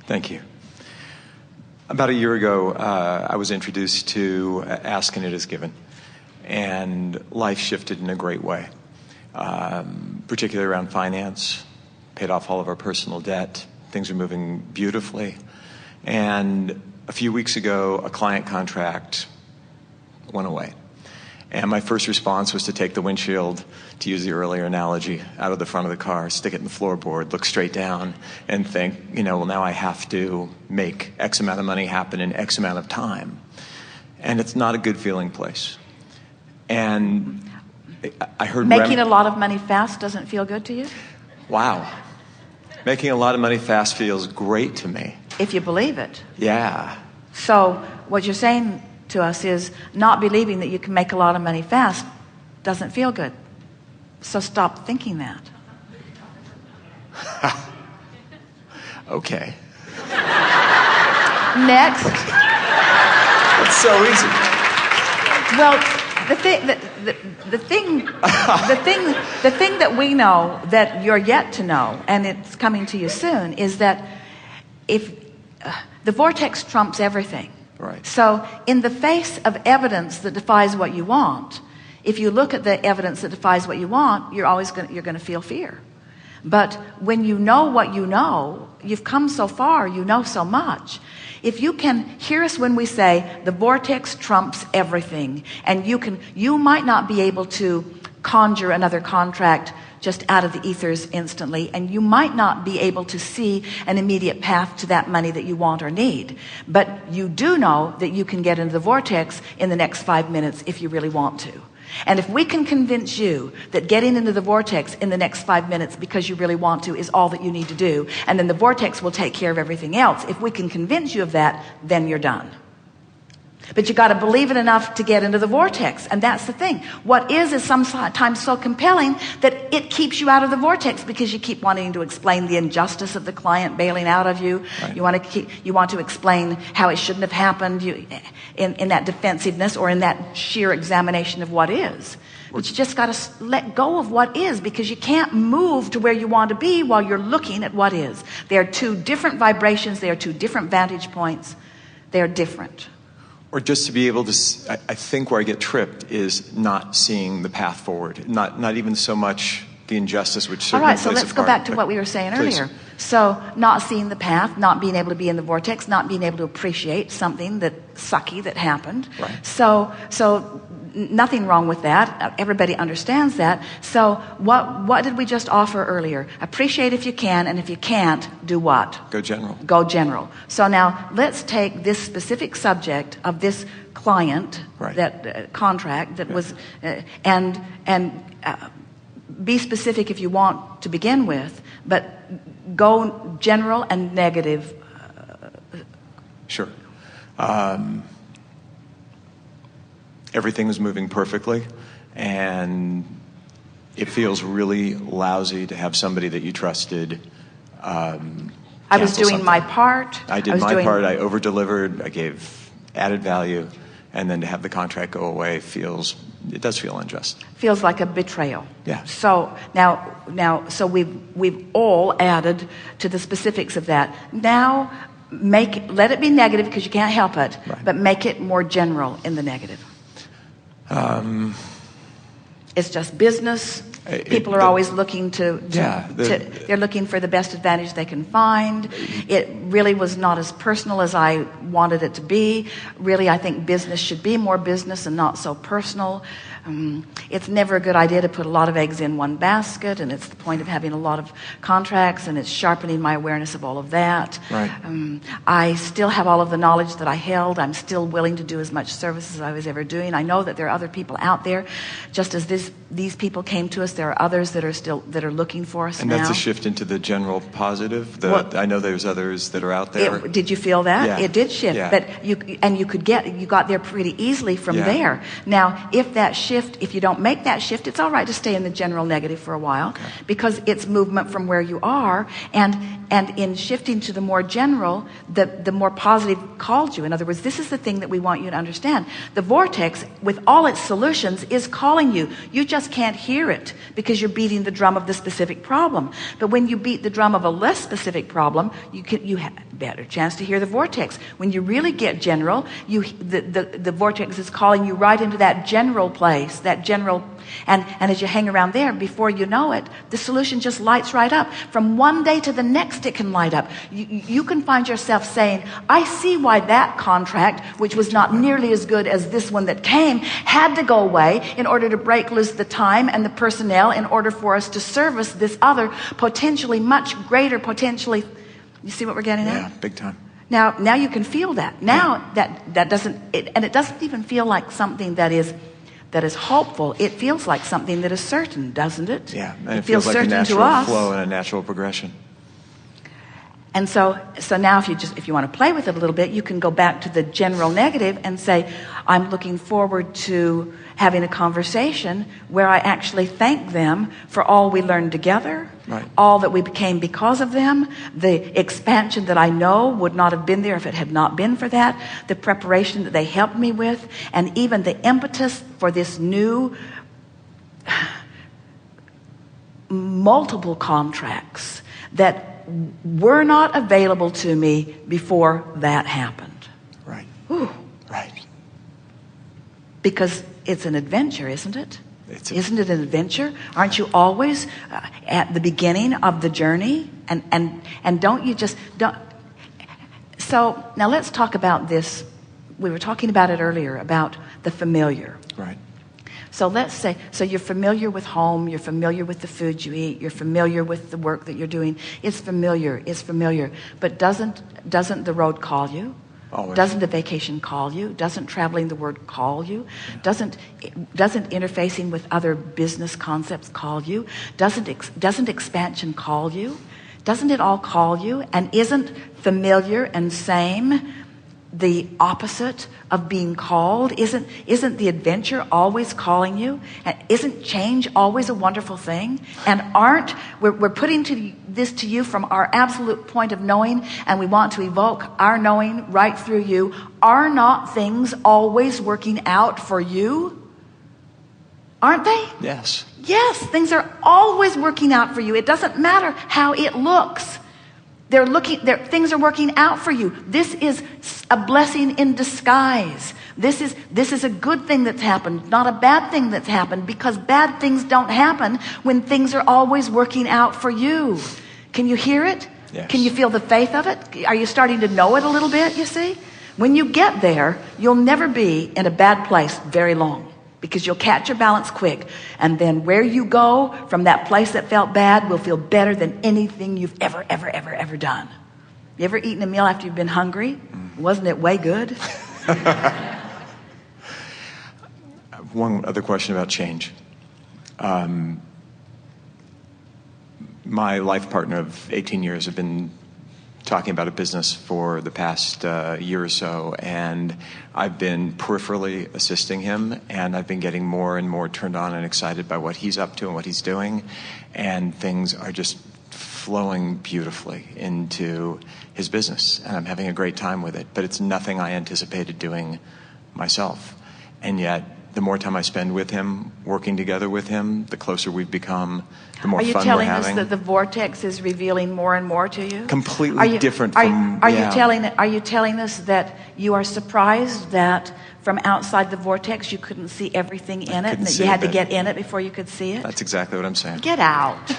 Thank you. About a year ago, I was introduced to Ask and It Is Given, and life shifted in a great way, particularly around finance. Paid off all of our personal debt. Things are moving beautifully. And a few weeks ago, a client contract went away. And my first response was to take the windshield, to use the earlier analogy, out of the front of the car, stick it in the floorboard, look straight down, and think, well, now I have to make X amount of money happen in X amount of time. And it's not a good feeling place. And I heard... Making a lot of money fast doesn't feel good to you? Wow. Making a lot of money fast feels great to me. If you believe it. Yeah. So what you're saying to us is not believing that you can make a lot of money fast doesn't feel good. So stop thinking that. Okay. Next. It's so easy. Well, the thing that we know that you're yet to know, and it's coming to you soon, is that if the vortex trumps everything. Right. So in the face of evidence that defies what you want, if you look at the evidence that defies what you want, you're going to feel fear. But when you know what you know, you've come so far, you know so much. If you can hear us when we say the vortex trumps everything, and you might not be able to conjure another contract just out of the ethers instantly, and you might not be able to see an immediate path to that money that you want or need, but you do know that you can get into the vortex in the next 5 minutes if you really want to. And if we can convince you that getting into the vortex in the next 5 minutes because you really want to is all that you need to do, and then the vortex will take care of everything else, if we can convince you of that, then you're done. But you got to believe it enough to get into the vortex. And that's the thing. What is sometimes so compelling that it keeps you out of the vortex because you keep wanting to explain the injustice of the client bailing out of you. Right. You want to explain how it shouldn't have happened in that defensiveness or in that sheer examination of what is. But you just got to let go of what is, because you can't move to where you want to be while you're looking at what is. They are two different vibrations. They are two different vantage points. They are different. Or just to be able to, I think where I get tripped is not seeing the path forward. Not even so much the injustice, which certainly plays a part. All right, so let's go back to what we were saying earlier. So not seeing the path, not being able to be in the vortex, not being able to appreciate something sucky that happened. Right. So nothing wrong with that. Everybody understands that. So what did we just offer earlier? Appreciate if you can, and if you can't, do what? Go general. Go general. So now let's take this specific subject of this client, right. that contract that was, and be specific if you want to begin with, but go general and negative. Sure. Everything is moving perfectly, and it feels really lousy to have somebody that you trusted. I was doing my part. I did my part. I over-delivered. I gave added value, and then to have the contract go away it does feel unjust. Feels like a betrayal. Yeah. So so we've all added to the specifics of that. Now let it be negative because you can't help it, right. But make it more general in the negative. It's just business. People are always looking they're looking for the best advantage they can find. It really was not as personal as I wanted it to be. Really, I think business should be more business and not so personal. It's never a good idea to put a lot of eggs in one basket, and it's the point of having a lot of contracts, and it's sharpening my awareness of all of that. Right. I still have all of the knowledge that I held. I'm still willing to do as much service as I was ever doing. I know that there are other people out there. Just as these people came to us, there are others that are looking for us now. And that's a shift into the general positive. I know there's others that are out there. Did you feel that? Yeah. It did shift, yeah. But you got there pretty easily from there. Now, if you don't make that shift, it's all right to stay in the general negative for a while, okay. Because it's movement from where you are, and in shifting to the more general, the more positive called you. In other words, this is the thing that we want you to understand. The vortex, with all its solutions, is calling you. You just can't hear it because you're beating the drum of the specific problem. But when you beat the drum of a less specific problem, you have a better chance to hear the vortex. When you really get general, the vortex is calling you right into that general place, that general. And as you hang around there, before you know it, the solution just lights right up. From one day to the next, it can light up. You can find yourself saying, I see why that contract, which was not nearly as good as this one that came, had to go away in order to break loose the time and the personnel in order for us to service this other potentially much greater, potentially. You see what we're getting at? Yeah, big time. Now you can feel that. Now that doesn't, and it doesn't even feel like something that is hopeful. It feels like something that is certain, doesn't it? Yeah, and it feels like a certain natural to us. flow and a natural progression. And so now if you want to play with it a little bit, you can go back to the general negative and say, I'm looking forward to having a conversation where I actually thank them for all we learned together, right, all that we became because of them, the expansion that I know would not have been there if it had not been for that, the preparation that they helped me with, and even the impetus for this new multiple contracts that were not available to me before that happened. Right. Ooh. Right. Because it's an adventure, isn't it? Isn't it an adventure? Aren't you always at the beginning of the journey? And don't you just don't. So now let's talk about this. We were talking about it earlier, about the familiar. Right. So let's say, so you're familiar with home, you're familiar with the food you eat, you're familiar with the work that you're doing. It's familiar. But doesn't the road call you? Always. Doesn't the vacation call you? Doesn't traveling the word call you? Doesn't interfacing with other business concepts call you? Doesn't expansion call you? Doesn't it all call you? And isn't familiar and same the opposite of being called? Isn't the adventure always calling you? And isn't change always a wonderful thing? And we're putting this to you from our absolute point of knowing, and we want to evoke our knowing right through you. Are not things always working out for you? Aren't they? Yes. Yes, things are always working out for you. It doesn't matter how it looks. Things are working out for you. This is a blessing in disguise. This is a good thing that's happened, not a bad thing that's happened, because bad things don't happen when things are always working out for you. Can you hear it? Yes. Can you feel the faith of it? Are you starting to know it a little bit, you see? When you get there, you'll never be in a bad place very long, because you'll catch your balance quick. And then where you go from that place that felt bad will feel better than anything you've ever done. You ever eaten a meal after you've been hungry? Wasn't it way good? One other question about change. My life partner of 18 years have been talking about a business for the past year or so, and I've been peripherally assisting him, and I've been getting more and more turned on and excited by what he's up to and what he's doing, and things are just flowing beautifully into his business, and I'm having a great time with it, but it's nothing I anticipated doing myself. And yet, the more time I spend with him, working together with him, the closer we've become, the more fun we're having. Are you telling us that the vortex is revealing more and more to you? Completely different from... Are you telling us that you are surprised that from outside the vortex you couldn't see everything in it, and that you had to get in it before you could see it? That's exactly what I'm saying. Get out.